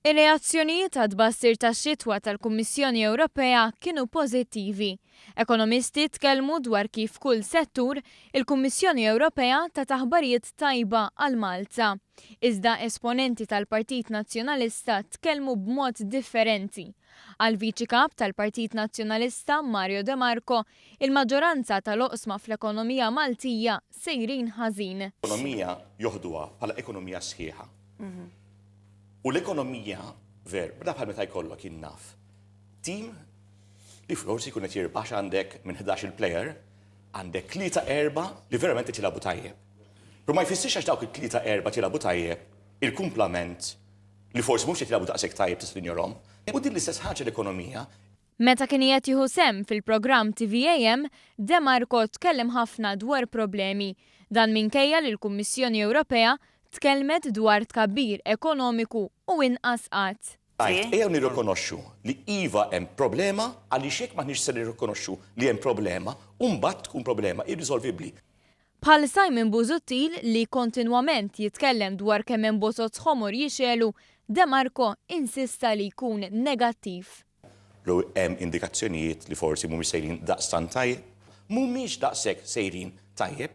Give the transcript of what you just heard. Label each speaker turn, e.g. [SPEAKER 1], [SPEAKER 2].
[SPEAKER 1] Ir-reazzjonijiet ta' tbassir tax-xitwa tal-Kummissjoni Ewropea kienu pożittivi. Ekonomisti tkellmu dwar kif kull settur il-Kummissjoni Ewropea ta' aħbarijiet tajba għal Malta. Iżda esponenti tal-Partit Nazzjonalista tkellmu b'mod differenti. Għal Viċi-Kap tal-Partit Nazzjonalista Mario De Marco, il-maggoranza tal-oqsma fl-ekonomija Maltija sejrin ħażin.
[SPEAKER 2] L-ekonomija joħduha bħala ekonomija sħiħa. U l-ekonomija, bda bħal meta jkollok innaf. Tim li forsi jkun qed jirbaħ għandek minn ħdax il-plejer, għandek tlieta erba li verament qed jilagħbu tajjeb. Però ma jfissirx għax dawk it-tlieta erba jilagħbu tajjeb il-kumplament li forsi mhux qed jilagħbu daqshekk tajjeb tislinjorhom. U din l-istess ħaġa l-ekonomija.
[SPEAKER 1] Meta kien qed jieħu sehem fil-programm hemm, De Marco tkellem ħafna dwar problemi. Dan minkejja li l-Kummissjoni Ewropea tkellmet dwar tkabbir ekonomiku u inqas qatt.
[SPEAKER 2] Ejjew nirrikonoxxu li iva hemm problema għaliex hekk maħniex se nirrikonoxxu li hemm problema u mbagħad tkun problema irriżolvibbli.
[SPEAKER 1] Bħal Simon Busuttil li kontinwament jitkellem dwar kemm hemm botot ħomor jixelu, De Marco insista li jkun negattiv.
[SPEAKER 2] Hemm indikazzjonijiet li forsi mhumiex sejrin daqstant tajjeb, mhumiex daqshekk sejrin tajjeb.